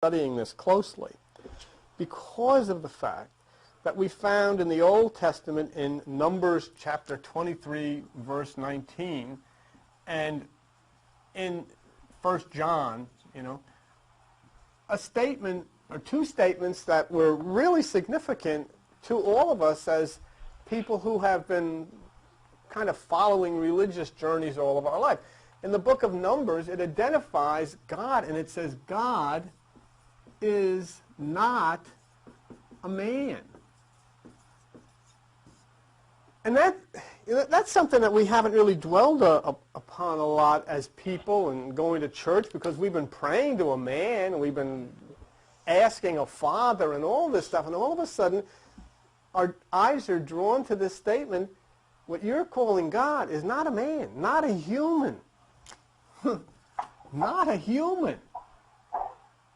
studying this closely because of the fact that we found in the Old Testament in Numbers chapter 23 verse 19 and in 1 John, a statement or two statements that were really significant to all of us as people who have been kind of following religious journeys all of our life. In the book of Numbers, it identifies God, and it says God is not a man. And that's something that we haven't really dwelled upon a lot as people and going to church, because we've been praying to a man, and we've been asking a father and all this stuff, and all of a sudden our eyes are drawn to this statement: what you're calling God is not a man, not a human. Not a human.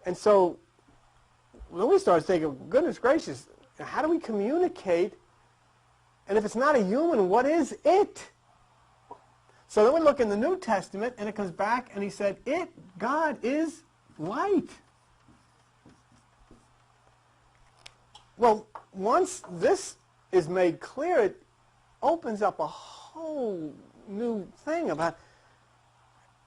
And so then we started thinking, goodness gracious, how do we communicate? And if it's not a human, what is it? So then we look in the New Testament, and it comes back, and he said, God is light. Well, once this is made clear, it opens up a whole new thing about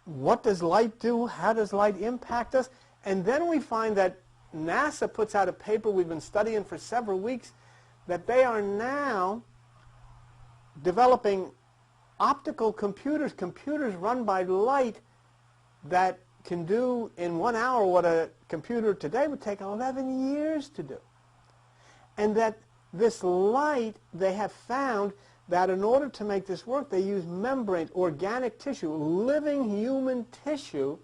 what does light do, how does light impact us, and then we find that NASA puts out a paper we've been studying for several weeks, that they are now developing optical computers run by light that can do in 1 hour what a computer today would take 11 years to do. And that this light, they have found that in order to make this work, they use membrane, organic tissue, living human tissue.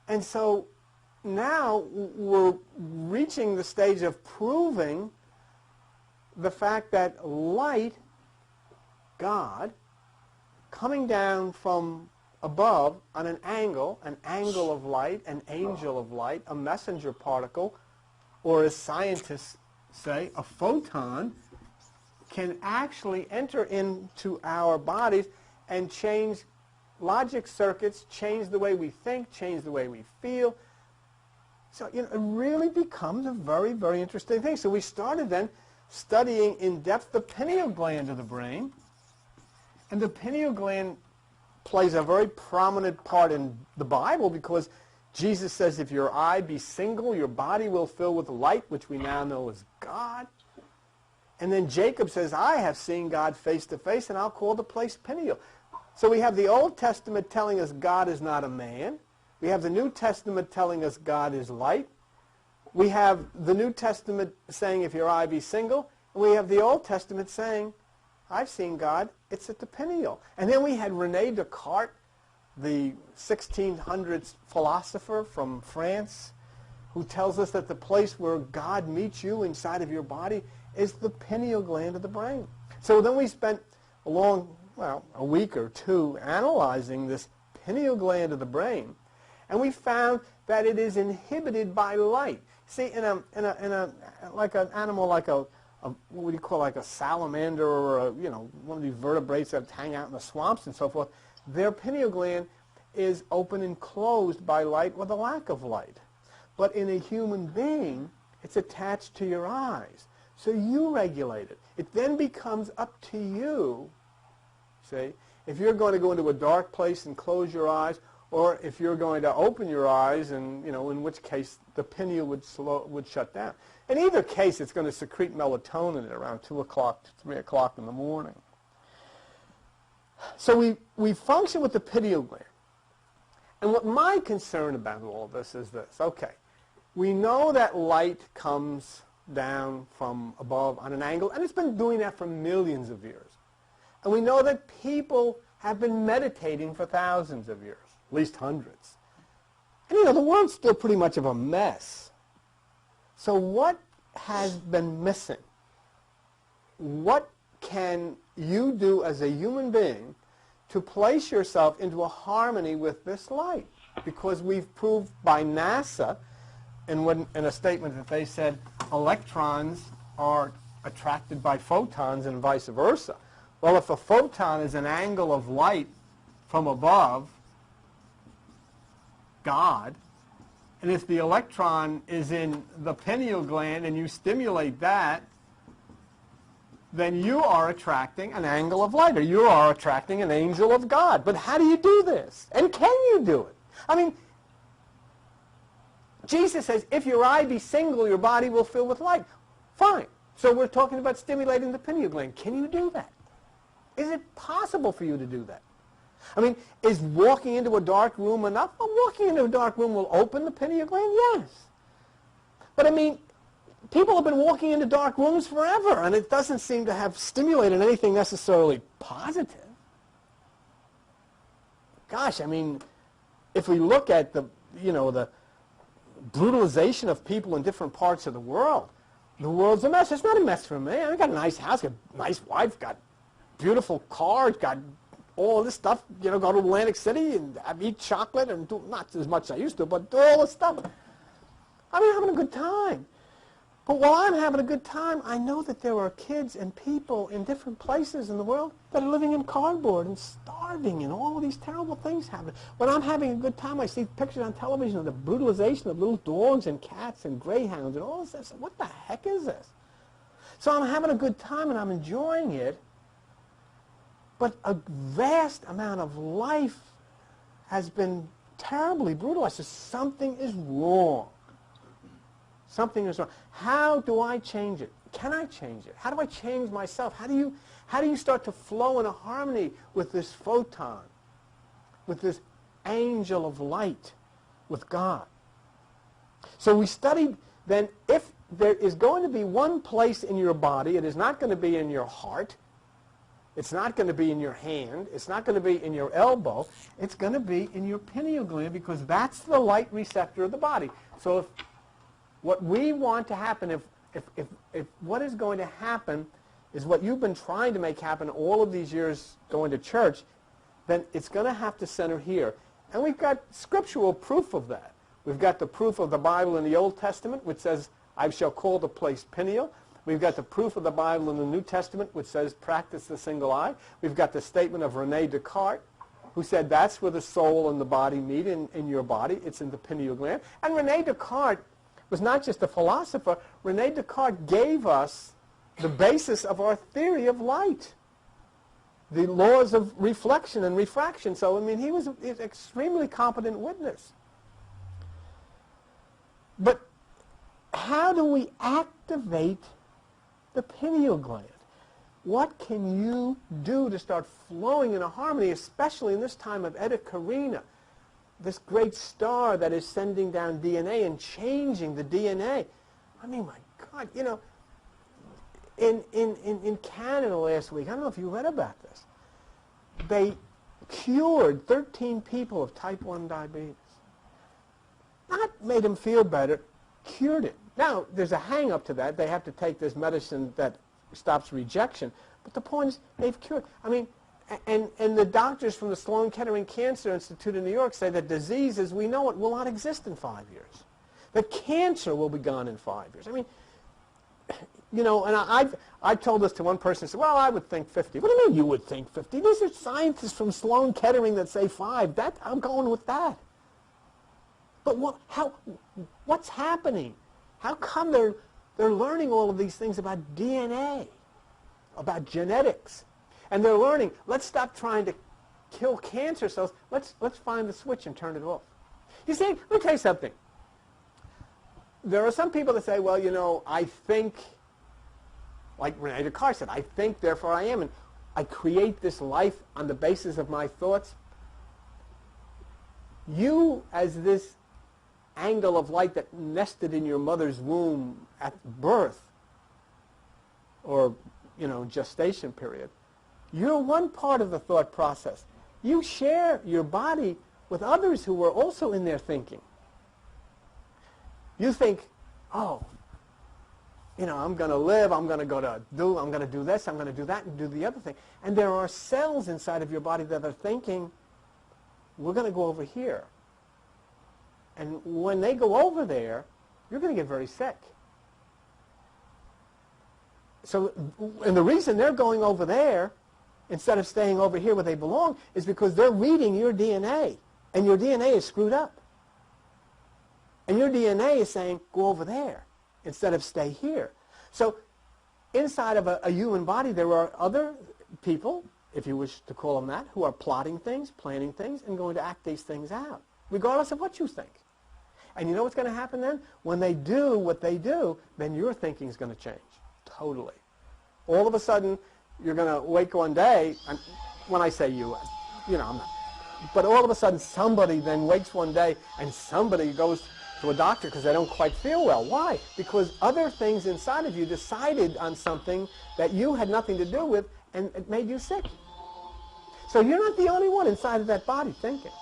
And so now we're reaching the stage of proving the fact that light, God, coming down from above on an angle of light, an angel of light, a messenger particle, or as scientists say, a photon, can actually enter into our bodies and change logic circuits, change the way we think, change the way we feel. So it really becomes a very, very interesting thing. So we started then studying in depth the pineal gland of the brain. And the pineal gland plays a very prominent part in the Bible, because Jesus says, if your eye be single, your body will fill with light, which we now know is God. And then Jacob says, I have seen God face to face, and I'll call the place Peniel. So we have the Old Testament telling us God is not a man. We have the New Testament telling us God is light. We have the New Testament saying, if your eye be single. And we have the Old Testament saying, I've seen God, it's at the pineal. And then we had René Descartes, the 1600s philosopher from France, who tells us that the place where God meets you inside of your body is the pineal gland of the brain. So then we spent a week or two analyzing this pineal gland of the brain, and we found that it is inhibited by light. See, like an animal, like what would you call, like a salamander, or one of these vertebrates that hang out in the swamps and so forth, their pineal gland is open and closed by light with a lack of light. But in a human being, it's attached to your eyes. So you regulate it. It then becomes up to you, see, if you're going to go into a dark place and close your eyes, or if you're going to open your eyes, and in which case the pineal would shut down. In either case, it's going to secrete melatonin at around 2 o'clock to 3 o'clock in the morning. So we function with the pineal gland. And what my concern about all of this is this. Okay, we know that light comes down from above on an angle, and it's been doing that for millions of years. And we know that people have been meditating for thousands of years, at least hundreds. And the world's still pretty much of a mess. So what has been missing? What can you do as a human being to place yourself into a harmony with this light? Because we've proved by NASA, in a statement that they said electrons are attracted by photons and vice versa. Well, if a photon is an angle of light from above, God, And if the electron is in the pineal gland and you stimulate that, then you are attracting an angle of light, or you are attracting an angel of God. But how do you do this? And can you do it? I mean, Jesus says, if your eye be single, your body will fill with light. Fine. So we're talking about stimulating the pineal gland. Can you do that? Is it possible for you to do that? I mean, is walking into a dark room enough? Well, walking into a dark room will open the pineal gland? Yes. But I mean, people have been walking into dark rooms forever, and it doesn't seem to have stimulated anything necessarily positive. Gosh, I mean, if we look at the brutalization of people in different parts of the world's a mess. It's not a mess for me. I've got a nice house, got a nice wife, got beautiful cars, got all this stuff, go to Atlantic City and eat chocolate and do, not as much as I used to, but do all this stuff. I'm having a good time. But while I'm having a good time, I know that there are kids and people in different places in the world that are living in cardboard and starving and all of these terrible things happen. When I'm having a good time, I see pictures on television of the brutalization of little dogs and cats and greyhounds and all this. What the heck is this? So I'm having a good time and I'm enjoying it, but a vast amount of life has been terribly brutalized. So something is wrong. Something is wrong. How do I change it? Can I change it? How do I change myself? How do you start to flow in a harmony with this photon, with this angel of light, with God? So we studied then, if there is going to be one place in your body, it is not going to be in your heart, it's not going to be in your hand, it's not going to be in your elbow, it's going to be in your pineal gland, because that's the light receptor of the body. So if what we want to happen, if what is going to happen is what you've been trying to make happen all of these years going to church, then it's going to have to center here. And we've got scriptural proof of that. We've got the proof of the Bible in the Old Testament, which says, I shall call the place pineal. We've got the proof of the Bible in the New Testament, which says, practice the single eye. We've got the statement of René Descartes, who said that's where the soul and the body meet in your body. It's in the pineal gland. And René Descartes was not just a philosopher. René Descartes gave us the basis of our theory of light, the laws of reflection and refraction. So, I mean, he was an extremely competent witness. But how do we activate the pineal gland? What can you do to start flowing in a harmony, especially in this time of Eta Carina, this great star that is sending down DNA and changing the DNA? I mean, my God, in Canada last week, I don't know if you read about this, they cured 13 people of type 1 diabetes. Not made them feel better, cured it. Now, there's a hang-up to that. They have to take this medicine that stops rejection. But the point is, they've cured. I mean, and the doctors from the Sloan Kettering Cancer Institute in New York say that disease as we know it will not exist in 5 years. That cancer will be gone in 5 years. I mean, and I told this to one person, said, well, I would think 50. What do you mean you would think 50? These are scientists from Sloan Kettering that say 5. I'm going with that. But what's happening? How come they're learning all of these things about DNA, about genetics? And they're learning, let's stop trying to kill cancer cells. Let's find the switch and turn it off. You see, let me tell you something. There are some people that say, well, I think, like René Descartes said, I think, therefore I am. And I create this life on the basis of my thoughts. You, as this angle of light that nested in your mother's womb at birth, or, gestation period, you're one part of the thought process. You share your body with others who are also in their thinking. You think, oh, I'm going to live, I'm going to I'm going to do this, I'm going to do that, and do the other thing. And there are cells inside of your body that are thinking, we're going to go over here. And when they go over there, you're going to get very sick. So, and the reason they're going over there instead of staying over here where they belong is because they're reading your DNA, and your DNA is screwed up. And your DNA is saying, go over there instead of stay here. So inside of a human body, there are other people, if you wish to call them that, who are plotting things, planning things, and going to act these things out, regardless of what you think. And you know what's going to happen then? When they do what they do, then your thinking is going to change. Totally. All of a sudden, you're going to wake one day, and when I say you, I'm not. But all of a sudden, somebody then wakes one day, and somebody goes to a doctor because they don't quite feel well. Why? Because other things inside of you decided on something that you had nothing to do with, and it made you sick. So you're not the only one inside of that body thinking.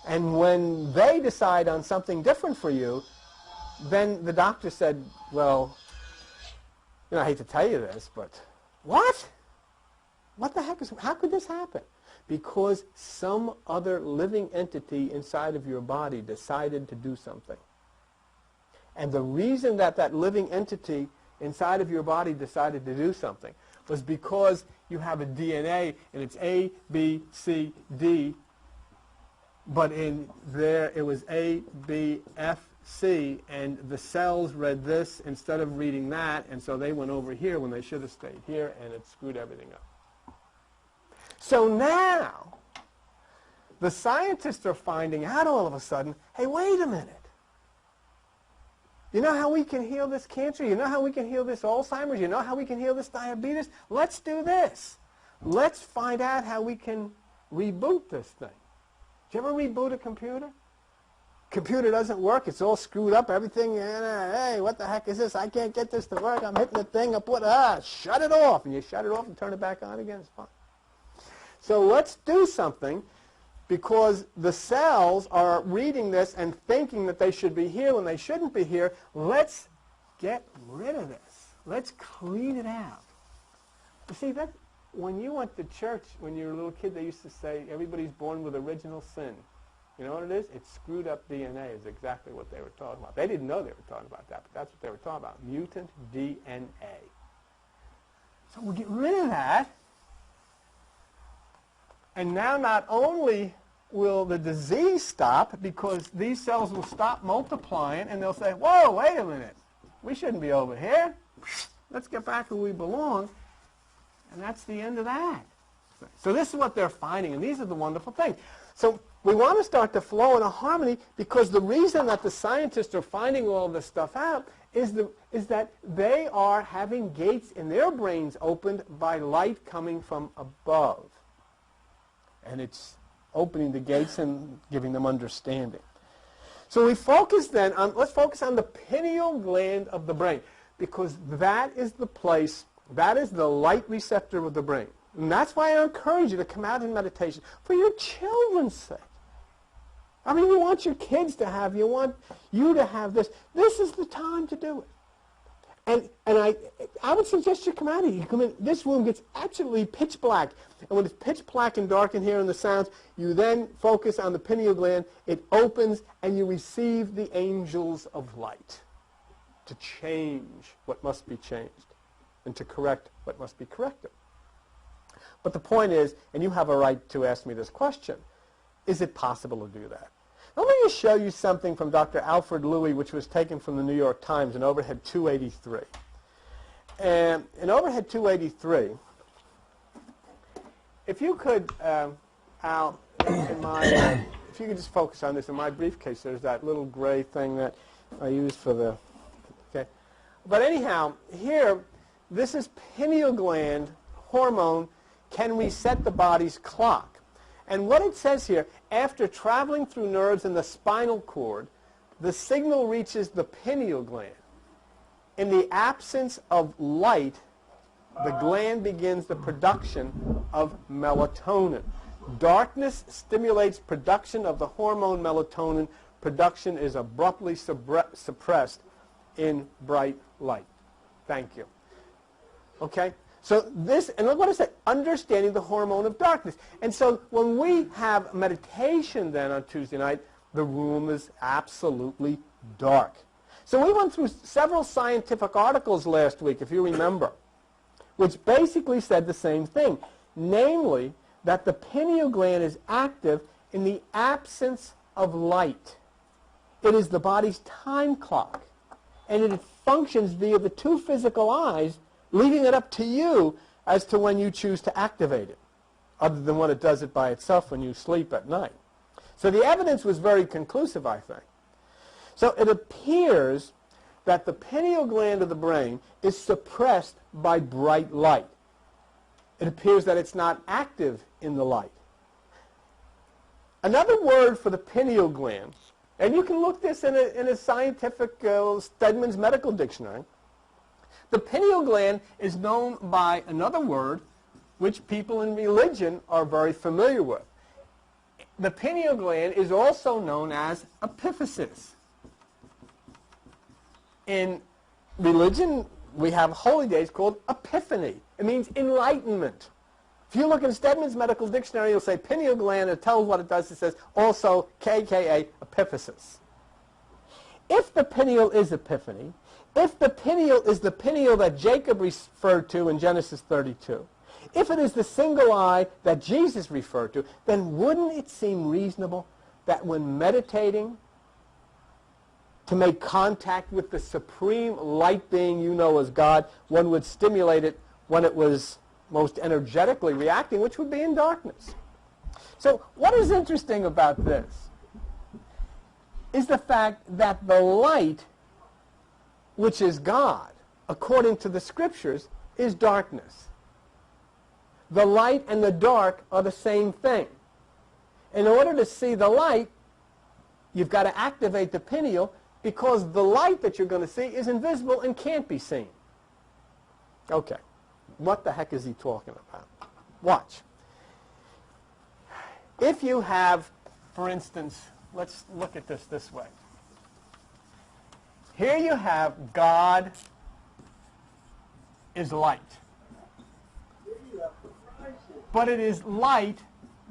And when they decide on something different for you, then the doctor said, well, I hate to tell you this, but what? What the heck how could this happen? Because some other living entity inside of your body decided to do something. And the reason that that living entity inside of your body decided to do something was because you have a DNA and it's A, B, C, D, but in there it was A, B, F, C, and the cells read this instead of reading that, and so they went over here when they should have stayed here, and it screwed everything up. So now, the scientists are finding out all of a sudden, hey, wait a minute. You know how we can heal this cancer? You know how we can heal this Alzheimer's? You know how we can heal this diabetes? Let's do this. Let's find out how we can reboot this thing. Did you ever reboot a computer? Computer doesn't work. It's all screwed up. Everything, hey, what the heck is this? I can't get this to work. I'm hitting the thing. Shut it off. And you shut it off and turn it back on again. It's fine. So let's do something because the cells are reading this and thinking that they should be here when they shouldn't be here. Let's get rid of this. Let's clean it out. You see, that when you went to church when you were a little kid, they used to say everybody's born with original sin. You know what it is? It's screwed up DNA is exactly what they were talking about. They didn't know they were talking about that, but that's what they were talking about, mutant DNA. So we'll get rid of that. And now not only will the disease stop because these cells will stop multiplying and they'll say, whoa, wait a minute. We shouldn't be over here. Let's get back where we belong. And that's the end of that. So this is what they're finding, and these are the wonderful things. So we want to start to flow in a harmony because the reason that the scientists are finding all this stuff out is that they are having gates in their brains opened by light coming from above. And it's opening the gates and giving them understanding. So we focus then on, let's focus on the pineal gland of the brain because that is the place, that is the light receptor of the brain. And that's why I encourage you to come out in meditation for your children's sake. I mean, you want your kids to have, you want you to have this. This is the time to do it. And I would suggest you come out of here. You come in, this room gets absolutely pitch black. And when it's pitch black and dark in here and the sounds, you then focus on the pineal gland. It opens and you receive the angels of light to change what must be changed and to correct what must be corrected. But the point is, and you have a right to ask me this question, is it possible to do that? Let me just show you something from Dr. Alfred Louis, which was taken from the New York Times in overhead 283. And in overhead 283, if you could, Al, if you could just focus on this. In my briefcase, there's that little gray thing that I use for the, okay. But anyhow, here, this is pineal gland hormone can reset the body's clock. And what it says here, after traveling through nerves in the spinal cord, the signal reaches the pineal gland. In the absence of light, the gland begins the production of melatonin. Darkness stimulates production of the hormone melatonin. Production is abruptly suppressed in bright light. Thank you. Okay? So this, and look what it said, understanding the hormone of darkness. And so when we have meditation then on Tuesday night, the room is absolutely dark. So we went through several scientific articles last week, if you remember, which basically said the same thing, namely that the pineal gland is active in the absence of light. It is the body's time clock. And it functions via the two physical eyes, leaving it up to you as to when you choose to activate it, other than when it does it by itself when you sleep at night. So the evidence was very conclusive, I think. So it appears that the pineal gland of the brain is suppressed by bright light. It appears that it's not active in the light. Another word for the pineal gland, and you can look this in a scientific Stedman's Medical Dictionary. The pineal gland is known by another word which people in religion are very familiar with. The pineal gland is also known as epiphysis. In religion, we have holy days called Epiphany. It means enlightenment. If you look in Stedman's Medical Dictionary, you'll say pineal gland. It tells what it does. It says also KKA, epiphysis. If the pineal is epiphany, if the pineal is the pineal that Jacob referred to in Genesis 32, if it is the single eye that Jesus referred to, then wouldn't it seem reasonable that when meditating to make contact with the supreme light being you know as God, one would stimulate it when it was most energetically reacting, which would be in darkness. So what is interesting about this is the fact that the light, which is God, according to the Scriptures, is darkness. The light and the dark are the same thing. In order to see the light, you've got to activate the pineal, because the light that you're going to see is invisible and can't be seen. Okay. What the heck is he talking about? Watch. If you have, for instance, let's look at this way. Here you have God is light. But it is light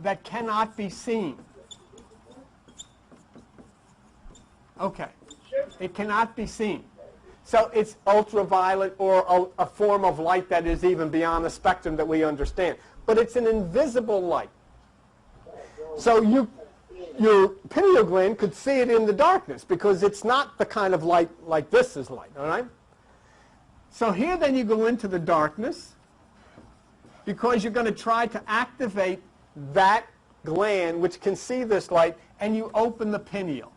that cannot be seen. Okay. It cannot be seen. So it's ultraviolet or a form of light that is even beyond the spectrum that we understand. But it's an invisible light. So your pineal gland could see it in the darkness because it's not the kind of light like this is light, all right? So here then you go into the darkness because you're going to try to activate that gland which can see this light, and you open the pineal.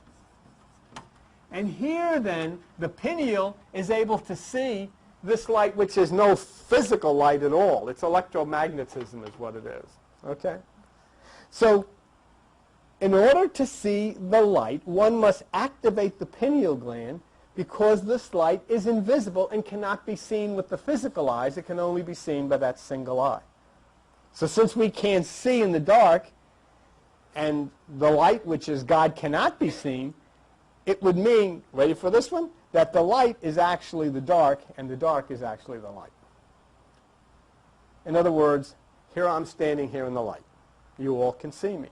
And here then the pineal is able to see this light, which is no physical light at all. It's electromagnetism is what it is. Okay? So in order to see the light, one must activate the pineal gland because this light is invisible and cannot be seen with the physical eyes. It can only be seen by that single eye. So since we can't see in the dark, and the light, which is God, cannot be seen, it would mean, ready for this one, that the light is actually the dark, and the dark is actually the light. In other words, here I'm standing here in the light. You all can see me.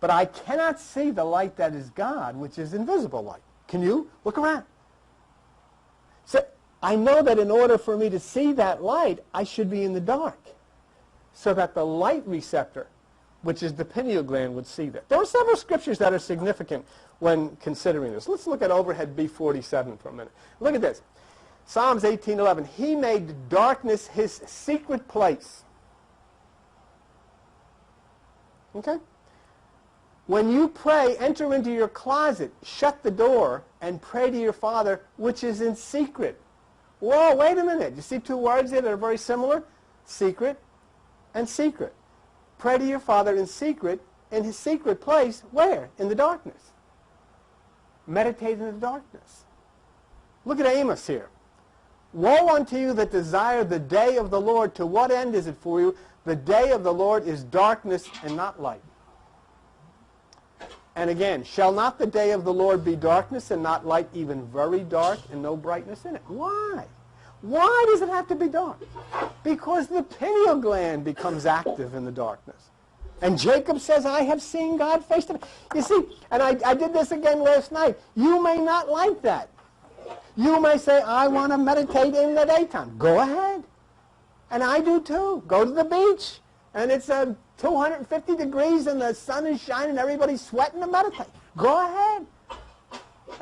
But I cannot see the light that is God, which is invisible light. Can you? Look around. So I know that in order for me to see that light, I should be in the dark, so that the light receptor, which is the pineal gland, would see that. There are several scriptures that are significant when considering this. Let's look at overhead B47 for a minute. Look at this. Psalms 18:11. He made darkness his secret place. Okay? When you pray, enter into your closet, shut the door, and pray to your Father, which is in secret. Whoa, wait a minute. You see two words there that are very similar? Secret and secret. Pray to your Father in secret, in his secret place. Where? In the darkness. Meditate in the darkness. Look at Amos here. Woe unto you that desire the day of the Lord. To what end is it for you? The day of the Lord is darkness and not light. And again, shall not the day of the Lord be darkness and not light, even very dark and no brightness in it? Why? Why does it have to be dark? Because the pineal gland becomes active in the darkness. And Jacob says, I have seen God face to face. You see, and I did this again last night. You may not like that. You may say, I want to meditate in the daytime. Go ahead. And I do too. Go to the beach. And it's 250 degrees and the sun is shining and everybody's sweating to meditate. Go ahead.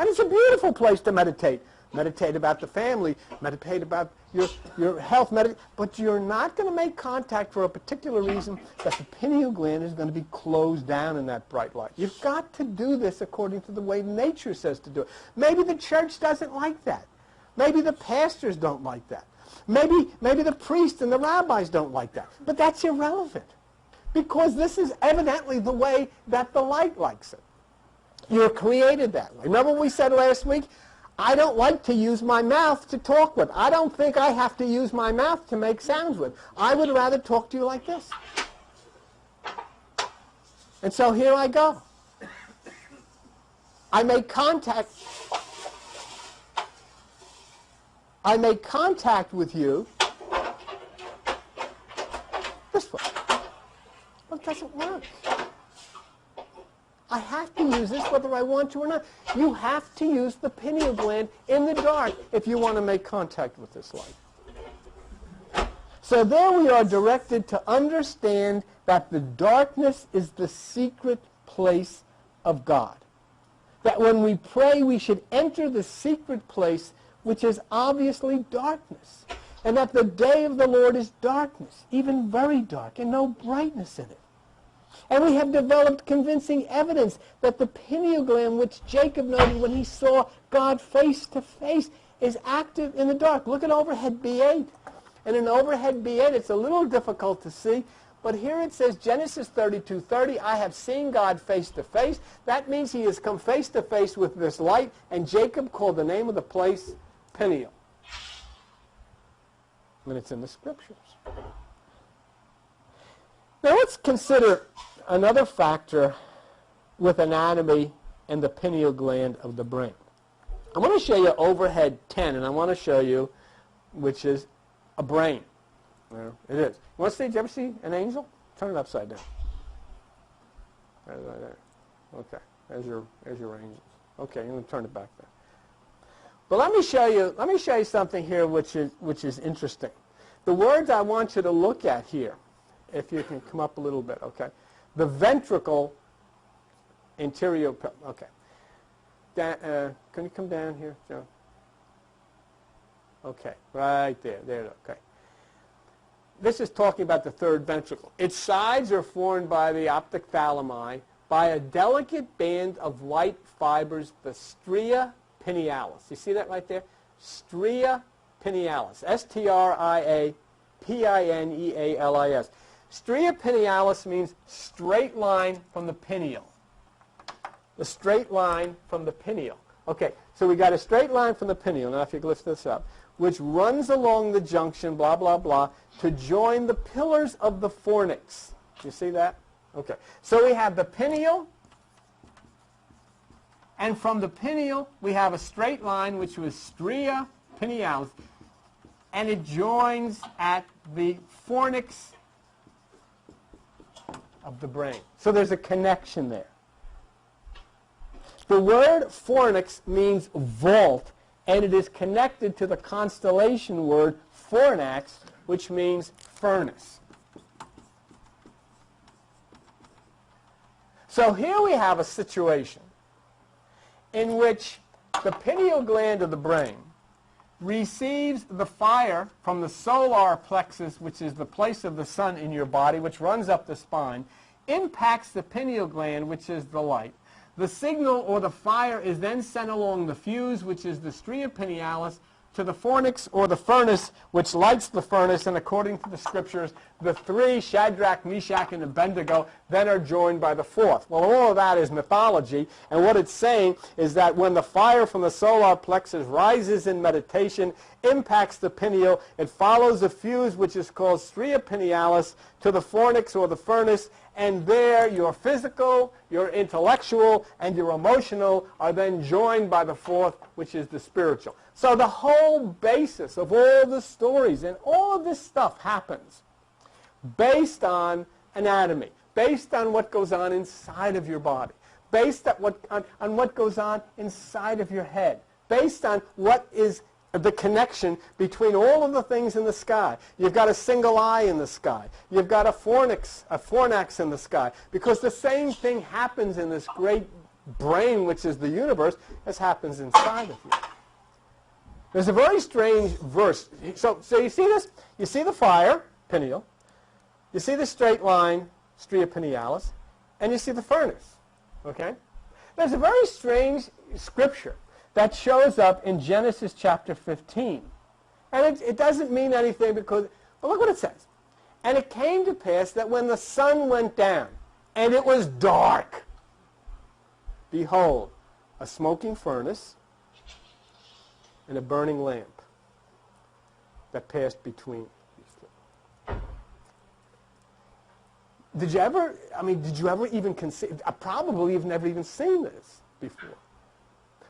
And it's a beautiful place to meditate. Meditate about the family, meditate about your health, but you're not going to make contact for a particular reason that the pineal gland is going to be closed down in that bright light. You've got to do this according to the way nature says to do it. Maybe the church doesn't like that. Maybe the pastors don't like that. Maybe the priests and the rabbis don't like that. But that's irrelevant, because this is evidently the way that the light likes it. You're created that way. Remember what we said last week? I don't like to use my mouth to talk with. I don't think I have to use my mouth to make sounds with. I would rather talk to you like this. And so here I go. I make contact. I make contact with you this way. Well, it doesn't work. I have to use this whether I want to or not. You have to use the pineal gland in the dark if you want to make contact with this light. So there we are directed to understand that the darkness is the secret place of God. That when we pray, we should enter the secret place, which is obviously darkness. And that the day of the Lord is darkness, even very dark, and no brightness in it. And we have developed convincing evidence that the pineal gland, which Jacob noted when he saw God face to face, is active in the dark. Look at overhead B8. And in overhead B8, it's a little difficult to see, but here it says, Genesis 32:30, I have seen God face to face. That means he has come face to face with this light, and Jacob called the name of the place Peniel. And it's in the scriptures. Now let's consider another factor with anatomy and the pineal gland of the brain. I want to show you overhead 10, and I want to show you which is a brain. There it is. You want to see? Did you ever see an angel? Turn it upside down. Right there. Okay. There's your angels. Okay, you're going to turn it back there. But let me show you something here which is interesting. The words I want you to look at here, if you can come up a little bit, okay? The ventricle interior, okay. Can you come down here, Joe? Okay, right there, okay. This is talking about the third ventricle. Its sides are formed by the optic thalami by a delicate band of light fibers, the stria pinealis. You see that right there? Stria pinealis. S-T-R-I-A P-I-N-E-A-L-I-S. Stria pinealis means straight line from the pineal. The straight line from the pineal. Okay, so we got a straight line from the pineal. Now if you lift this up, which runs along the junction, blah, blah, blah, to join the pillars of the fornix. You see that? Okay. So we have the pineal, and from the pineal we have a straight line which was stria pinealis, and it joins at the fornix of the brain. So there's a connection there. The word fornix means vault, and it is connected to the constellation word fornax, which means furnace. So here we have a situation in which the pineal gland of the brain receives the fire from the solar plexus, which is the place of the sun in your body, which runs up the spine, impacts the pineal gland, which is the light. The signal or the fire is then sent along the fuse, which is the stria pinealis, to the fornix or the furnace, which lights the furnace, and according to the scriptures, the three, Shadrach, Meshach, and Abednego, then are joined by the fourth. Well, all of that is mythology, and what it's saying is that when the fire from the solar plexus rises in meditation, impacts the pineal, it follows a fuse which is called stria pinealis to the fornix or the furnace, and there your physical, your intellectual, and your emotional are then joined by the fourth, which is the spiritual. So the whole basis of all the stories and all of this stuff happens based on anatomy, based on what goes on inside of your body, based on what goes on inside of your head, based on what is the connection between all of the things in the sky. You've got a single eye in the sky. You've got a fornax in the sky, because the same thing happens in this great brain, which is the universe, as happens inside of you. There's a very strange verse. So you see this? You see the fire, pineal. You see the straight line, stria pinealis. And you see the furnace. Okay? There's a very strange scripture that shows up in Genesis chapter 15. And it doesn't mean anything because, well, look what it says. And it came to pass that when the sun went down, and it was dark, behold, a smoking furnace and a burning lamp that passed between these two. Did you ever even consider, probably you've never even seen this before.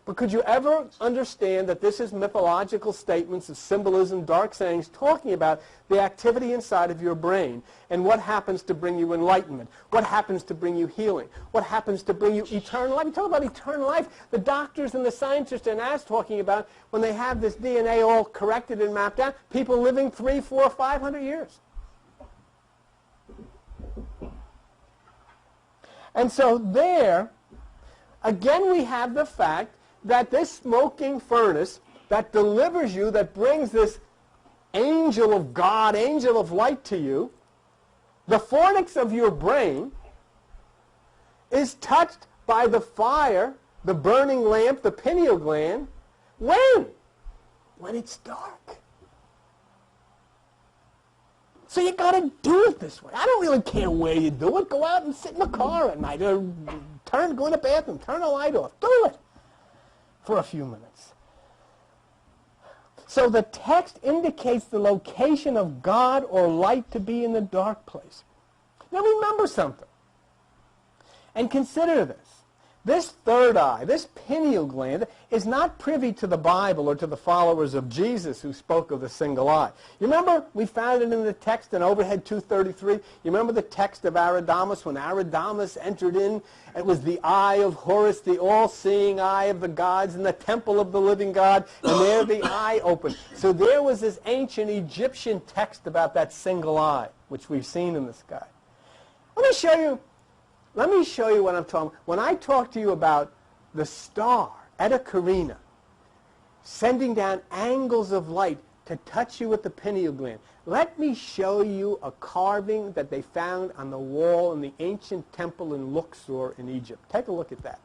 But could you ever understand that this is mythological statements of symbolism, dark sayings, talking about the activity inside of your brain and what happens to bring you enlightenment, what happens to bring you healing, what happens to bring you eternal life? You talk about eternal life. The doctors and the scientists are now talking about when they have this DNA all corrected and mapped out, people living 300, 400, 500 years. And so there, again, we have the fact that this smoking furnace that delivers you, that brings this angel of God, angel of light to you, the fornix of your brain is touched by the fire, the burning lamp, the pineal gland. When? When it's dark. So you got to do it this way. I don't really care where you do it. Go out and sit in the car at night, or go in the bathroom, turn the light off. Do it for a few minutes. So the text indicates the location of God or light to be in the dark place. Now remember something, and consider this. This third eye, this pineal gland, is not privy to the Bible or to the followers of Jesus who spoke of the single eye. You remember we found it in the text in Overhead 233? You remember the text of Aridamus when Aridamus entered in? It was the eye of Horus, the all-seeing eye of the gods in the temple of the living God, and there the eye opened. So there was this ancient Egyptian text about that single eye, which we've seen in the sky. Let me show you what I'm talking about. When I talk to you about the star, Eta Carina, sending down angles of light to touch you with the pineal gland, let me show you a carving that they found on the wall in the ancient temple in Luxor in Egypt. Take a look at that.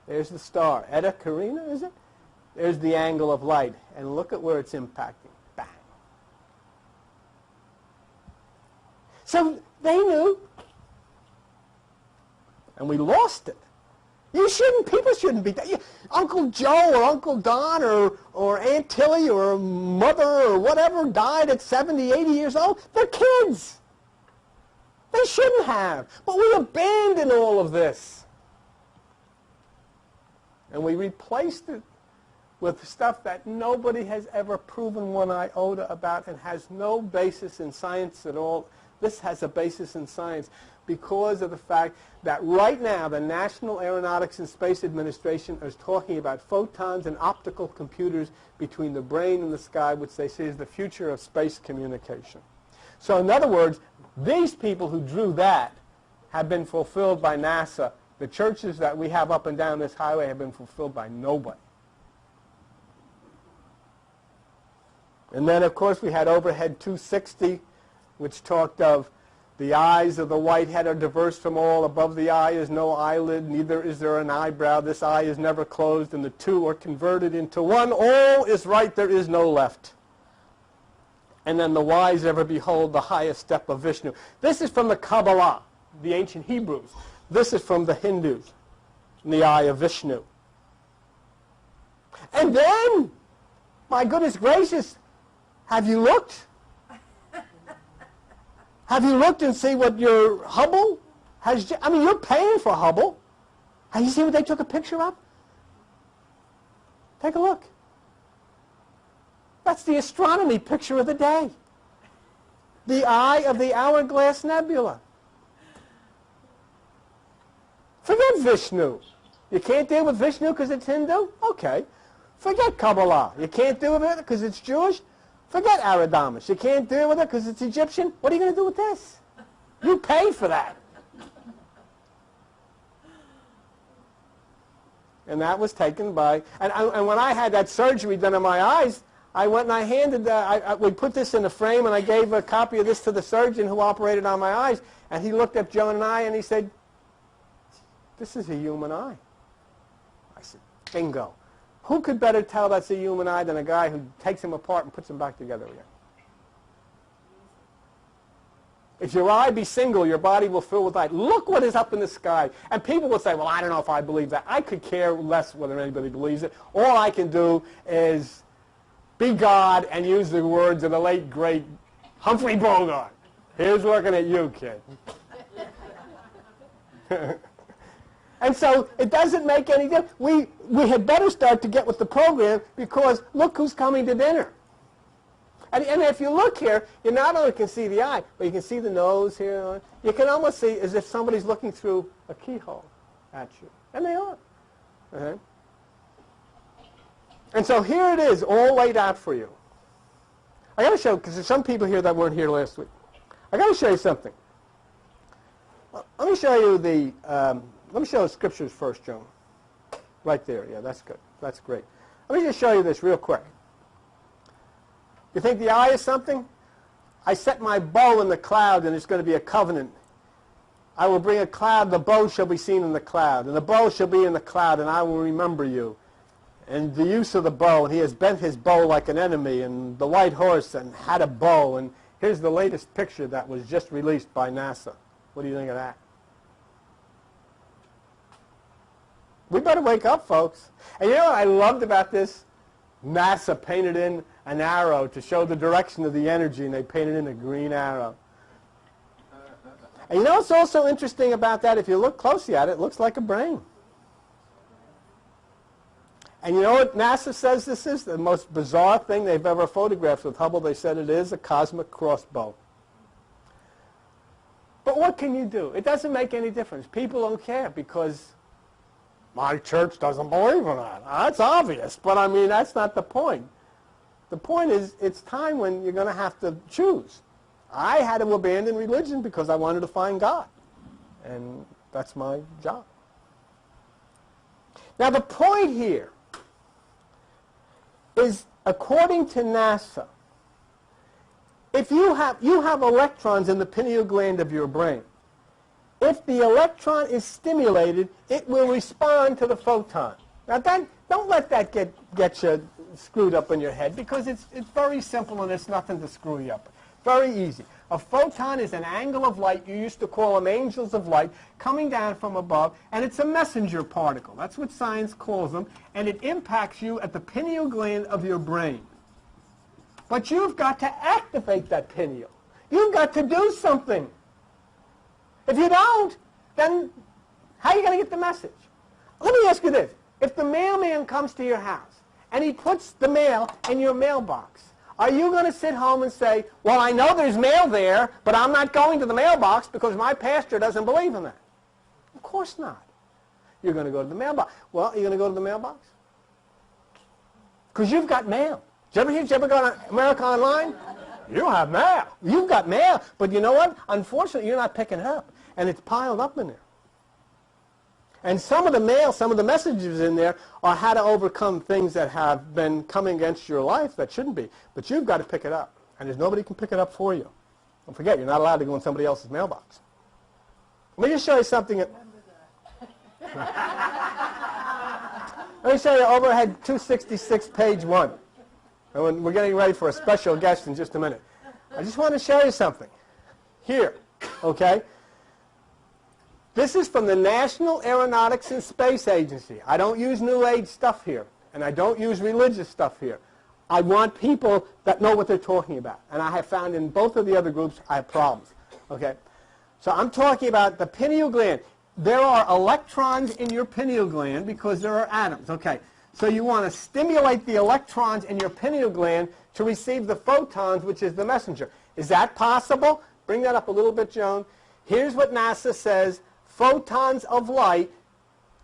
There's the star. Eta Carina, is it? There's the angle of light. And look at where it's impacting. Bang. So they knew, and we lost it. People shouldn't be, Uncle Joe or Uncle Don or Aunt Tilly or mother or whatever died at 70, 80 years old. They're kids. They shouldn't have. But we abandoned all of this. And we replaced it with stuff that nobody has ever proven one iota about and has no basis in science at all. This has a basis in science because of the fact that right now the National Aeronautics and Space Administration is talking about photons and optical computers between the brain and the sky, which they say is the future of space communication. So in other words, these people who drew that have been fulfilled by NASA. The churches that we have up and down this highway have been fulfilled by nobody. And then, of course, we had Overhead 260, which talked of the eyes of the white head are diverse from all. Above the eye is no eyelid, neither is there an eyebrow. This eye is never closed, and the two are converted into one. All is right, there is no left. And then the wise ever behold the highest step of Vishnu. This is from the Kabbalah, the ancient Hebrews. This is from the Hindus, in the eye of Vishnu. And then, my goodness gracious, have you looked? Have you looked and see what your Hubble has? I mean, you're paying for Hubble. Have you seen what they took a picture of? Take a look. That's the astronomy picture of the day. The eye of the Hourglass Nebula. Forget Vishnu. You can't deal with Vishnu because it's Hindu? Okay. Forget Kabbalah. You can't deal with it because it's Jewish? Forget Aridamus. You can't deal with it because it's Egyptian? What are you going to do with this? You paid for that. And that was taken by, and when I had that surgery done on my eyes, I went and I handed, we put this in a frame, and I gave a copy of this to the surgeon who operated on my eyes, and he looked at Joan and I, and he said, "This is a human eye." I said, bingo. Who could better tell that's a human eye than a guy who takes them apart and puts them back together again? If your eye be single, your body will fill with light. Look what is up in the sky. And people will say, well, I don't know if I believe that. I could care less whether anybody believes it. All I can do is be God and use the words of the late, great Humphrey Bogart. Here's looking at you, kid. And so it doesn't make any difference. We had better start to get with the program, because look who's coming to dinner. And if you look here, you not only can see the eye, but you can see the nose here. You can almost see as if somebody's looking through a keyhole at you. And they are. Uh-huh. And so here it is, all laid out for you. I got to show, because there's some people here that weren't here last week. I got to show you something. Let me show you let me show the scriptures first, Joan. Right there. Yeah, that's good. That's great. Let me just show you this real quick. You think the eye is something? I set my bow in the cloud, and it's going to be a covenant. I will bring a cloud, the bow shall be seen in the cloud, and the bow shall be in the cloud, and I will remember you. And the use of the bow, and he has bent his bow like an enemy, and the white horse and had a bow, and here's the latest picture that was just released by NASA. What do you think of that? We better wake up, folks. And you know what I loved about this? NASA painted in an arrow to show the direction of the energy, and they painted in a green arrow. And you know what's also interesting about that? If you look closely at it, it looks like a brain. And you know what NASA says this is? The most bizarre thing they've ever photographed with Hubble. They said it is a cosmic crossbow. But what can you do? It doesn't make any difference. People don't care, because my church doesn't believe in that. That's obvious, but I mean, that's not the point. The point is, it's time when you're going to have to choose. I had to abandon religion because I wanted to find God, and that's my job. Now, the point here is, according to NASA, if you have electrons in the pineal gland of your brain. If the electron is stimulated, it will respond to the photon. Now, don't let that get you screwed up in your head, because it's very simple and it's nothing to screw you up. Very easy. A photon is an angle of light. You used to call them angels of light, coming down from above, and it's a messenger particle. That's what science calls them, and it impacts you at the pineal gland of your brain. But you've got to activate that pineal. You've got to do something. If you don't, then how are you going to get the message? Let me ask you this. If the mailman comes to your house and he puts the mail in your mailbox, are you going to sit home and say, well, I know there's mail there, but I'm not going to the mailbox because my pastor doesn't believe in that? Of course not. You're going to go to the mailbox. Well, you're going to go to the mailbox? Because you've got mail. Did you ever go to America Online? You have mail. You've got mail. But you know what? Unfortunately, you're not picking it up. And it's piled up in there. And some of the mail, some of the messages in there are how to overcome things that have been coming against your life that shouldn't be. But you've got to pick it up. And there's nobody can pick it up for you. Don't forget, you're not allowed to go in somebody else's mailbox. Let me just show you something. Let me show you overhead 266, page 1. And we're getting ready for a special guest in just a minute. I just want to show you something. Here, okay? This is from the National Aeronautics and Space Agency. I don't use New Age stuff here, and I don't use religious stuff here. I want people that know what they're talking about. And I have found in both of the other groups I have problems. Okay? So I'm talking about the pineal gland. There are electrons in your pineal gland because there are atoms. Okay. So you want to stimulate the electrons in your pineal gland to receive the photons, which is the messenger. Is that possible? Bring that up a little bit, Joan. Here's what NASA says. Photons of light,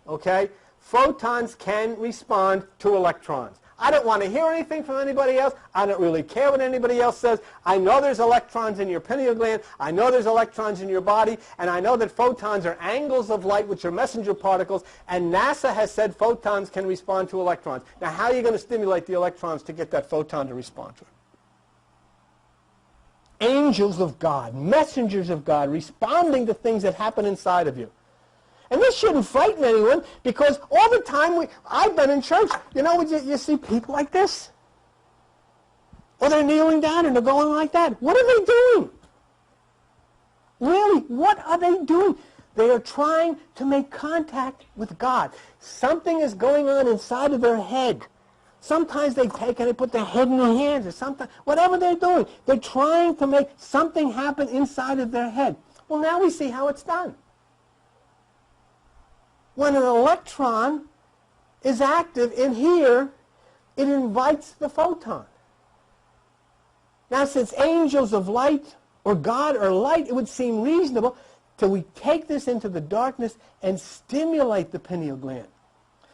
okay? Photons can respond to electrons. I don't want to hear anything from anybody else. I don't really care what anybody else says. I know there's electrons in your pineal gland. I know there's electrons in your body. And I know that photons are angles of light, which are messenger particles. And NASA has said photons can respond to electrons. Now, how are you going to stimulate the electrons to get that photon to respond to it? Angels of God, messengers of God, responding to things that happen inside of you. And this shouldn't frighten anyone, because all the time I've been in church, you know, you see people like this. Or they're kneeling down and they're going like that. What are they doing? Really, what are they doing? They are trying to make contact with God. Something is going on inside of their head. Sometimes they take and they put their head in their hands, or something, whatever they're doing. They're trying to make something happen inside of their head. Well, now we see how it's done. When an electron is active in here, it invites the photon. Now, since angels of light or God or light, it would seem reasonable till we take this into the darkness and stimulate the pineal gland.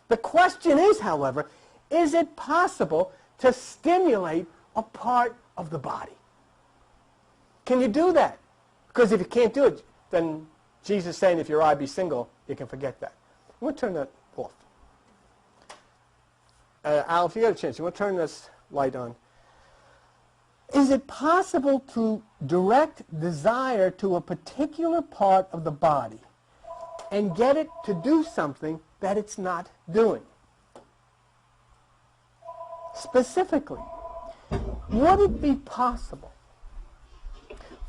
The question is, however, is it possible to stimulate a part of the body? Can you do that? Because if you can't do it, then Jesus is saying if your eye be single, you can forget that. I'm going to turn that off. Al, if you get a chance, you want to turn this light on. Is it possible to direct desire to a particular part of the body and get it to do something that it's not doing? Specifically, would it be possible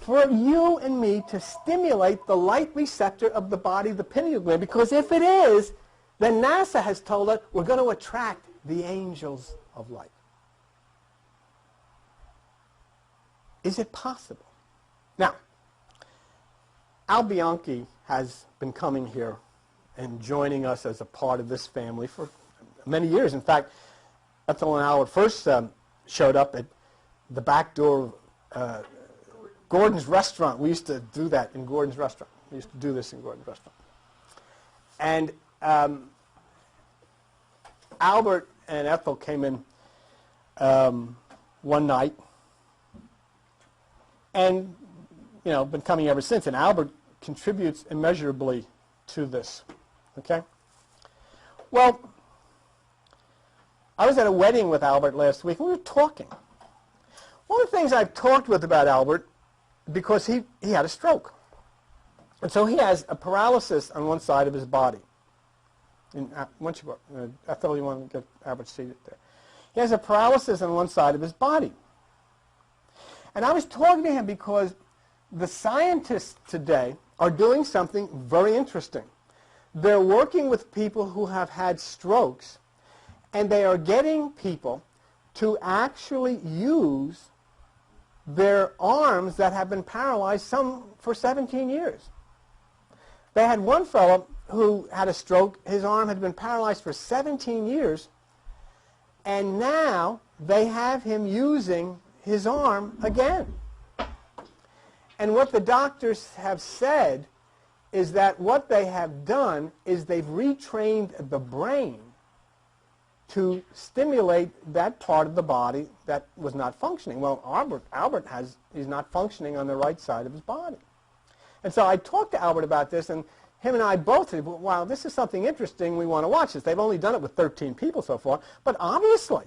for you and me to stimulate the light receptor of the body, the pineal gland? Because if it is, then NASA has told us we're going to attract the angels of light. Is it possible? Now, Al Bianchi has been coming here and joining us as a part of this family for many years. In fact, that's when Al first showed up at the back door of Gordon's restaurant. We used to do that in Gordon's restaurant. We used to do this in Gordon's restaurant. And Albert and Ethel came in one night, and you know, been coming ever since. And Albert contributes immeasurably to this. Okay. Well, I was at a wedding with Albert last week, and we were talking. One of the things I've talked with about Albert, because he had a stroke. And so he has a paralysis on one side of his body. Once you Ethel, you want to get Albert seated there. He has a paralysis on one side of his body. And I was talking to him because the scientists today are doing something very interesting. They're working with people who have had strokes, and they are getting people to actually use their arms that have been paralyzed, some for 17 years. They had one fellow who had a stroke. His arm had been paralyzed for 17 years, and now they have him using his arm again. And what the doctors have said is that what they have done is they've retrained the brain to stimulate that part of the body that was not functioning. Well, Albert is not functioning on the right side of his body. And so I talked to Albert about this, and him and I both said, well, wow, this is something interesting. We want to watch this. They've only done it with 13 people so far. But obviously,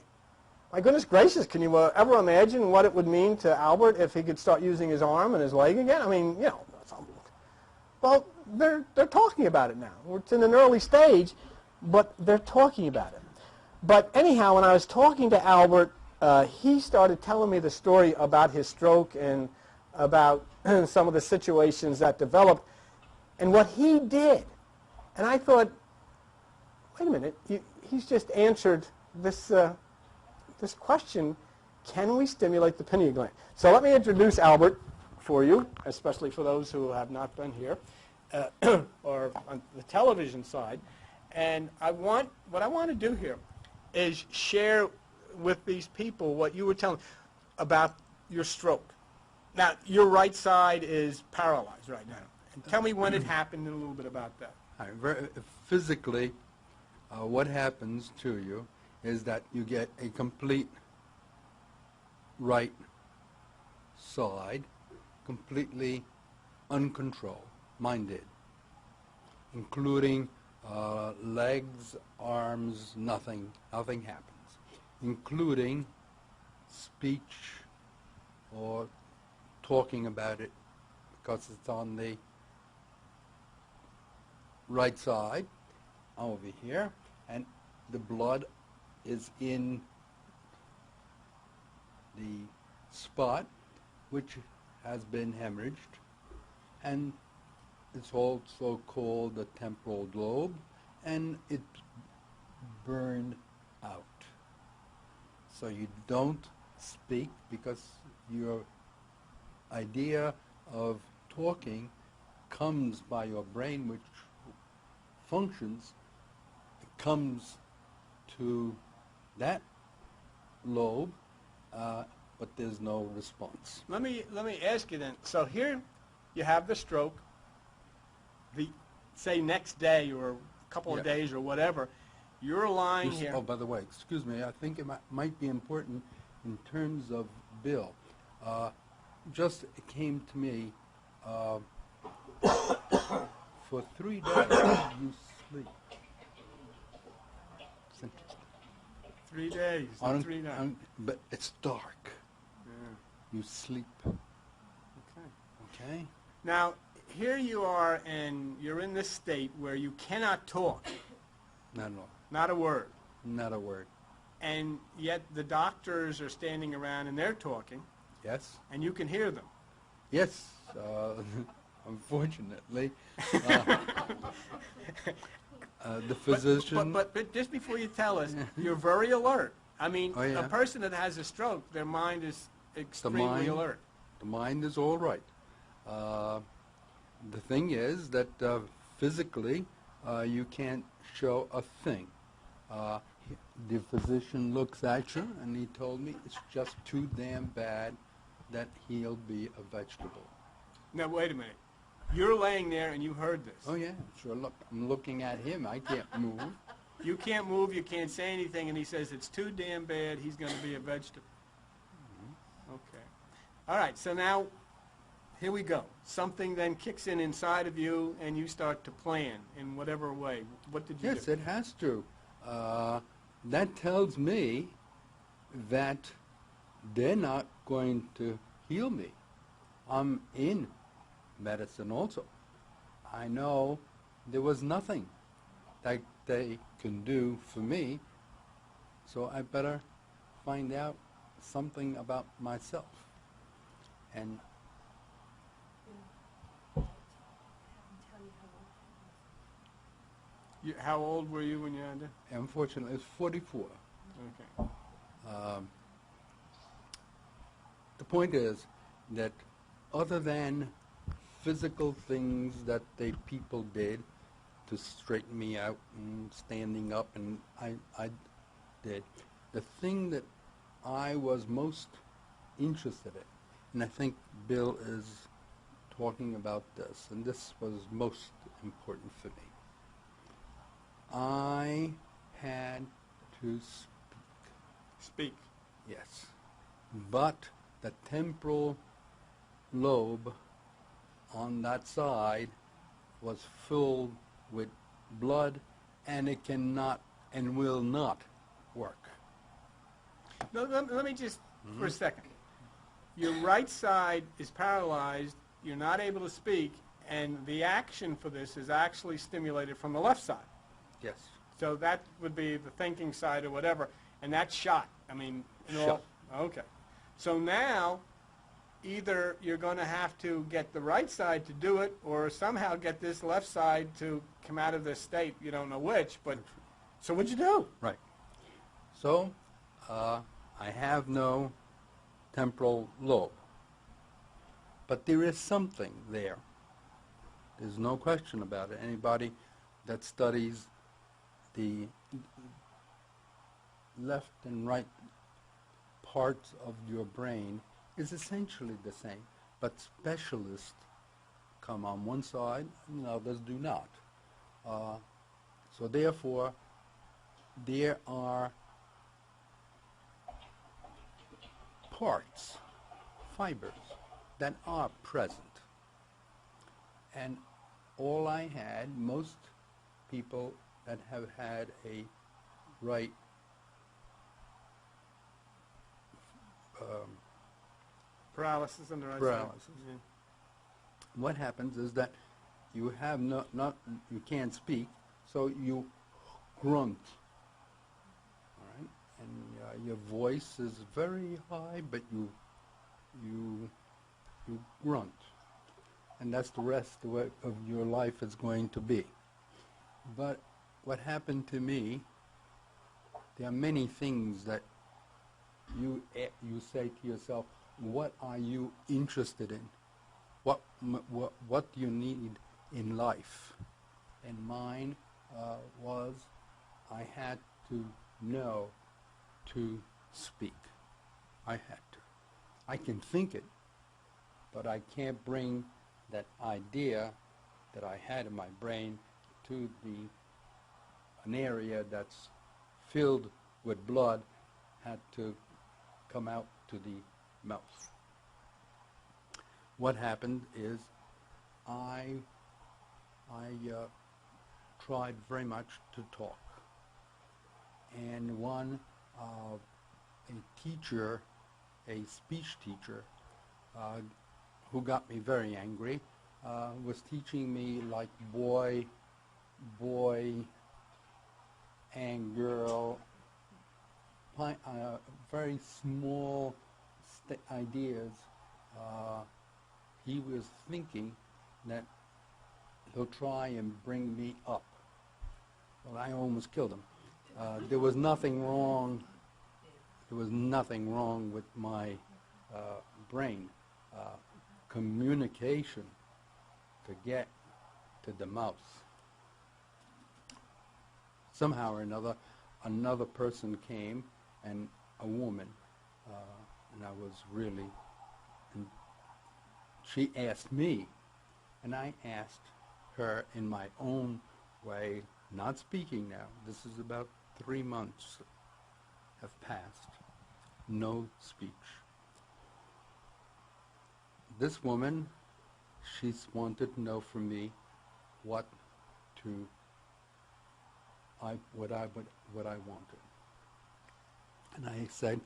my goodness gracious, can you ever imagine what it would mean to Albert if he could start using his arm and his leg again? I mean, you know, well, they're talking about it now. It's in an early stage, but they're talking about it. But anyhow, when I was talking to Albert, he started telling me the story about his stroke and about some of the situations that developed and what he did. And I thought, wait a minute, he's just answered this, this question, can we stimulate the pineal gland? So let me introduce Albert for you, especially for those who have not been here or on the television side. And what I want to do here is share with these people what you were telling about your stroke. Now, your right side is paralyzed right now. And tell me when it happened and a little bit about that. Physically, what happens to you is that you get a complete right side, completely uncontrolled, minded, including legs, arms, nothing happens, including speech or talking about it because it's on the right side over here, and the blood is in the spot which has been hemorrhaged, and it's also called the temporal lobe, and it's burned out. So you don't speak because your idea of talking comes by your brain, which functions, it comes to that lobe, but there's no response. Let me ask you then. So here you have the stroke. The say next day or a couple of days or whatever, you're lying here. Oh, by the way, excuse me. I think it might be important in terms of Bill. Just it came to me. For 3 days you sleep. It's interesting. 3 days. 3 nights. But it's dark. Yeah. You sleep. Okay. Okay? Now, here you are, and you're in this state where you cannot talk. Not at all. Not a word. Not a word. And yet the doctors are standing around and they're talking. Yes? And you can hear them. Yes. Unfortunately. The physician... But just before you tell us, you're very alert. I mean, Oh, yeah. a person that has a stroke, their mind is extremely alert. The mind is all right. The thing is that physically you can't show a thing. The physician looks at you and he told me it's just too damn bad that he'll be a vegetable. Now, wait a minute. You're laying there and you heard this. Oh, yeah, sure. Look, I'm looking at him. I can't move. You can't move, you can't say anything, and he says it's too damn bad, he's going to be a vegetable. Mm-hmm. Okay. All right, so now, here we go. Something then kicks in inside of you, and you start to plan in whatever way. What did you do? Yes, it has to. That tells me that they're not going to heal me. I'm in medicine also. I know there was nothing that they can do for me, so I better find out something about myself. And how old were you when you had it? unfortunately, it's 44. Okay. The point is that other than physical things that the people did to straighten me out and standing up, and I did, the thing that I was most interested in, and I think Bill is talking about this, and this was most important for me, I had to Speak. yes, but the temporal lobe on that side was filled with blood, and it cannot and will not work. No, let me just, for a second. Your right side is paralyzed, you're not able to speak, and the action for this is actually stimulated from the left side. Yes. So that would be the thinking side or whatever, and that's shot. I mean, Shot. Okay. So now, either you're going to have to get the right side to do it, or somehow get this left side to come out of this state. You don't know which, but so what'd you do? Right. So I have no temporal lobe, but there is something there. There's no question about it. Anybody that studies the left and right parts of your brain is essentially the same, but specialists come on one side and others do not. So therefore, there are parts, fibers, that are present. And all I had, most people that have had a right Paralysis on the right paralysis. side. Yeah. What happens is that you have you can't speak, so you grunt, all right? And your voice is very high, but you grunt, and that's the rest of your life is going to be. But what happened to me, there are many things that you say to yourself, what are you interested in? What do you need in life? And mine was I had to know to speak. I had to. I can think it, but I can't bring that idea that I had in my brain to an area that's filled with blood, had to come out to the mouth. What happened is I tried very much to talk, and a teacher, a speech teacher, who got me very angry, was teaching me like boy and girl, very small ideas. He was thinking that he'll try and bring me up. Well, I almost killed him. There was nothing wrong. There was nothing wrong with my brain. Communication to get to the mouth. Somehow or another person came, and a woman, and I was really, and she asked me, and I asked her in my own way, not speaking now. This is about 3 months have passed. No speech. This woman, she wanted to know from me what I wanted. And I said,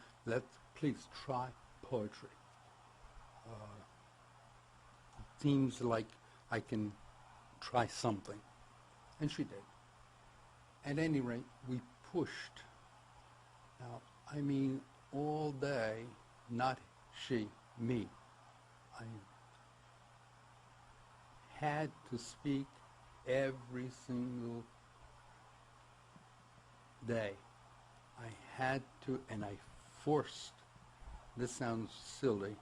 please try poetry. It seems like I can try something. And she did. At any rate, we pushed. Now, I mean, all day, not she, me. I had to speak every single day. I had to, and I forced, this sounds silly,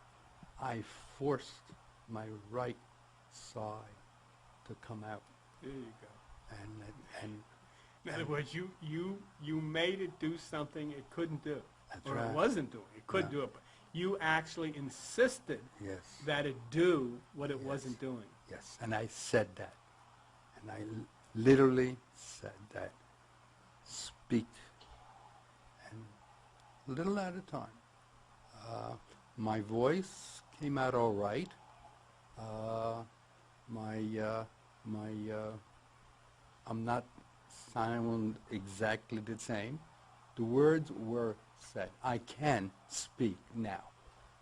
I forced my right side to come out. There you go. And in other words, you made it do something it couldn't do. That's or right. It wasn't doing. It couldn't do it. But you actually insisted yes. that it do what it Yes. wasn't doing. Yes, and I said that. And I literally said that. Speak. And little at a time. My voice came out all right. I'm not sound exactly the same. The words were said. I can speak now.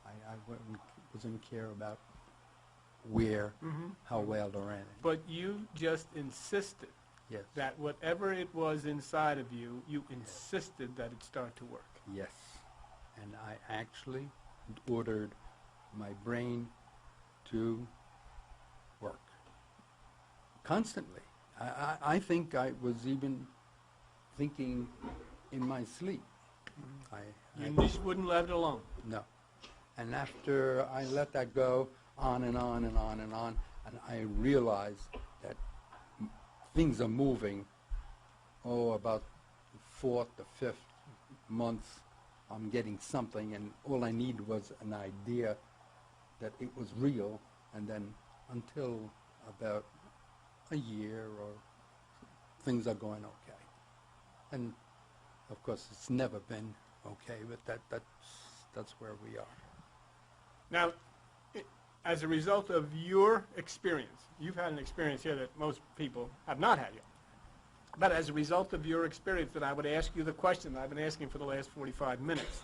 I wasn't care about where, how well or anything. But you just insisted Yes. that whatever it was inside of you, you insisted that it start to work. Yes. And I actually ordered my brain to work constantly. I think I was even thinking in my sleep. You just wouldn't let it alone. No. And after I let that go on and on and on and on, and I realized that things are moving, about the 4th, the 5th month, I'm getting something, and all I needed was an idea that it was real, and then until about a year or things are going okay. And of course it's never been okay, but that's where we are. Now, as a result of your experience, you've had an experience here that most people have not had yet. But as a result of your experience, that I would ask you the question that I've been asking for the last 45 minutes.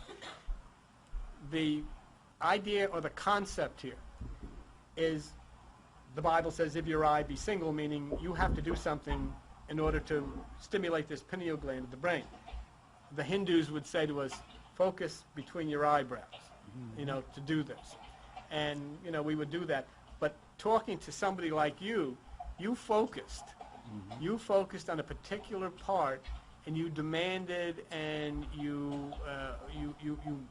The idea or the concept here is the Bible says, if your eye be single, meaning you have to do something in order to stimulate this pineal gland of the brain. The Hindus would say to us, focus between your eyebrows, you know, to do this. And, you know, we would do that. But talking to somebody like you, you focused. You focused on a particular part, and you demanded, and you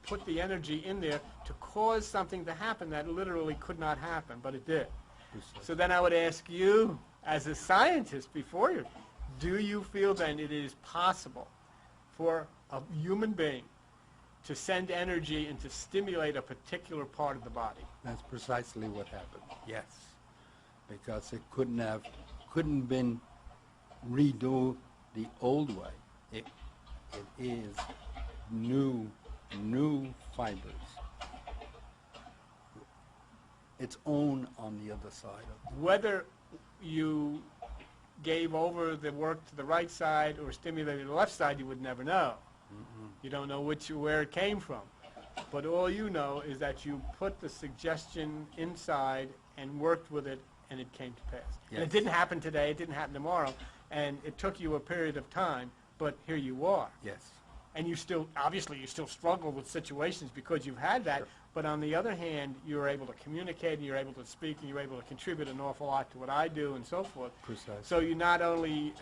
put the energy in there to cause something to happen that literally could not happen, but it did. So then I would ask you, as a scientist before you, do you feel then it is possible for a human being to send energy and to stimulate a particular part of the body? That's precisely what happened, yes. Because it couldn't been redo the old way. It is new fibers. Its own on the other side of it. Whether you gave over the work to the right side or stimulated the left side, you would never know. You don't know where it came from. But all you know is that you put the suggestion inside and worked with it, and it came to pass. Yes. And it didn't happen today, it didn't happen tomorrow, and it took you a period of time, but here you are. Yes. And you still, obviously, you still struggle with situations because you've had that, Sure. but on the other hand, you're able to communicate, and you're able to speak, and you're able to contribute an awful lot to what I do and so forth. Precisely. So you not only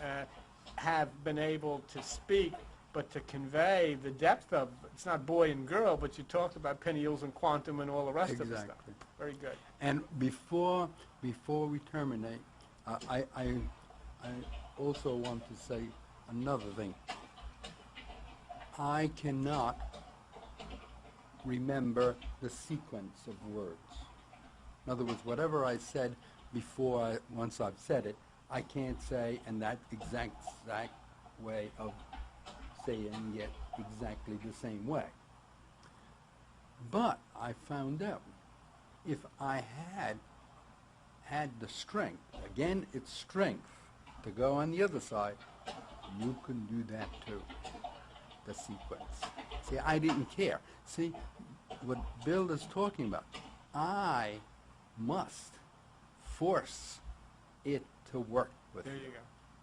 have been able to speak, but to convey the depth of, it's not boy and girl, but you talked about pineals and quantum and all the rest of the stuff. Exactly. Very good. And before we terminate, I also want to say another thing. I cannot remember the sequence of words. In other words, whatever I said before, once I've said it, I can't say in that exact way of saying it exactly the same way. But I found out if I had the strength, again it's strength, to go on the other side, you can do that too, the sequence. See, I didn't care. See, what Bill is talking about, I must force it to work with There me. you go.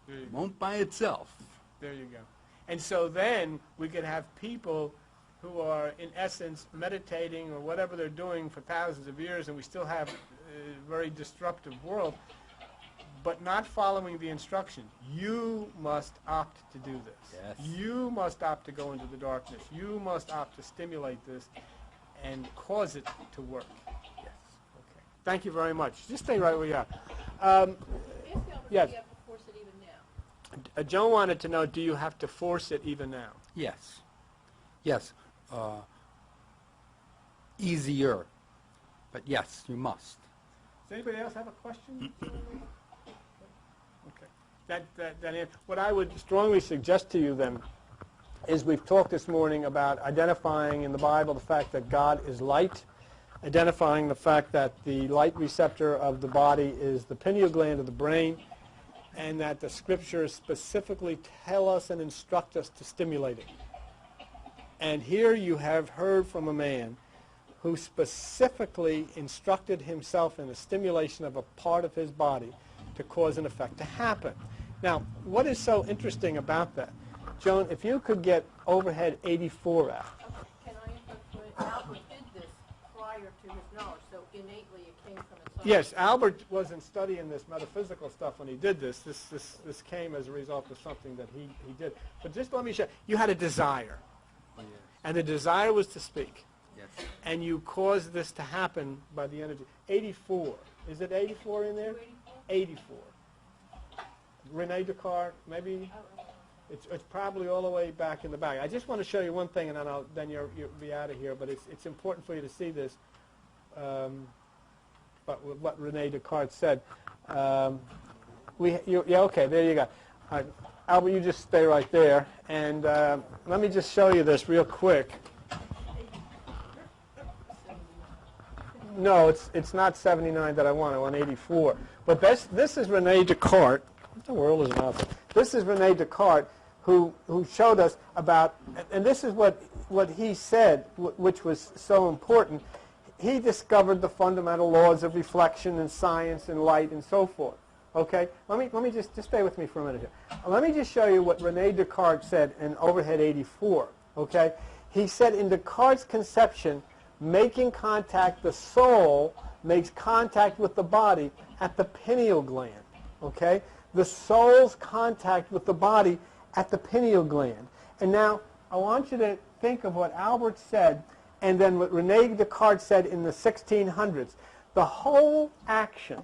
There you It go. won't by itself. There you go. And so then we could have people who are, in essence, meditating or whatever they're doing for thousands of years, and we still have a very disruptive world, but not following the instruction. You must opt to do this. Yes. You must opt to go into the darkness. You must opt to stimulate this and cause it to work. Yes. Okay. Thank you very much. Just stay right where you are. Yes. Do you have to force it even now? Joan wanted to know, do you have to force it even now? Yes. Yes. Easier. But yes, you must. Does anybody else have a question? Okay. What I would strongly suggest to you then is we've talked this morning about identifying in the Bible the fact that God is light, identifying the fact that the light receptor of the body is the pineal gland of the brain, and that the scriptures specifically tell us and instruct us to stimulate it. And here you have heard from a man who specifically instructed himself in the stimulation of a part of his body to cause an effect to happen. Now, what is so interesting about that? Joan, if you could get overhead 84 out. Okay, can I interrupt? Albert did this prior to his knowledge, so innately it came from its own. Yes, Albert wasn't studying this metaphysical stuff when he did this. This came as a result of something that he did. But just let me show you had a desire. Yes. And the desire was to speak. Yes. And you caused this to happen by the energy. 84. Is it 84 in there? 84. Rene Descartes, maybe? It's probably all the way back in the back. I just want to show you one thing, and then you'll be out of here. But it's important for you to see this. But what Rene Descartes said. Yeah, okay, there you go. All right, Albert, you just stay right there, and let me just show you this real quick. no, it's not 79 that I want 84. But this is Rene Descartes. What the world is about this? This is Rene Descartes who showed us about, and this is what he said, which was so important. He discovered the fundamental laws of reflection and science and light and so forth. Okay? Let me just stay with me for a minute here. Let me just show you what Rene Descartes said in Overhead 84. Okay? He said in Descartes' conception, making contact, the soul makes contact with the body at the pineal gland. Okay? The soul's contact with the body at the pineal gland. And now I want you to think of what Albert said and then what Rene Descartes said in the 1600s. The whole action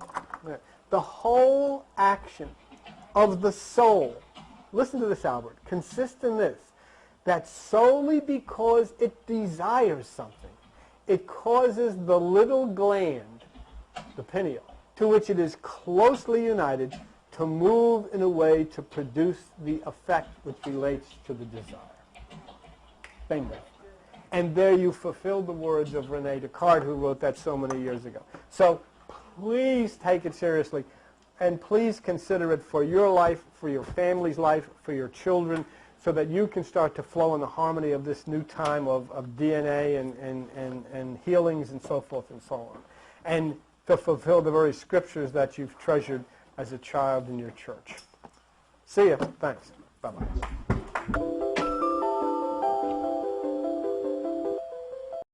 of the soul, listen to this, Albert, consists in this, that solely because it desires something, it causes the little gland, the pineal, to which it is closely united, to move in a way to produce the effect which relates to the desire. Bingo. And there you fulfilled the words of Rene Descartes, who wrote that so many years ago. So please take it seriously, and please consider it for your life, for your family's life, for your children, so that you can start to flow in the harmony of this new time of DNA and healings and so forth and so on. And to fulfill the very scriptures that you've treasured as a child in your church. See ya. Thanks. Bye-bye.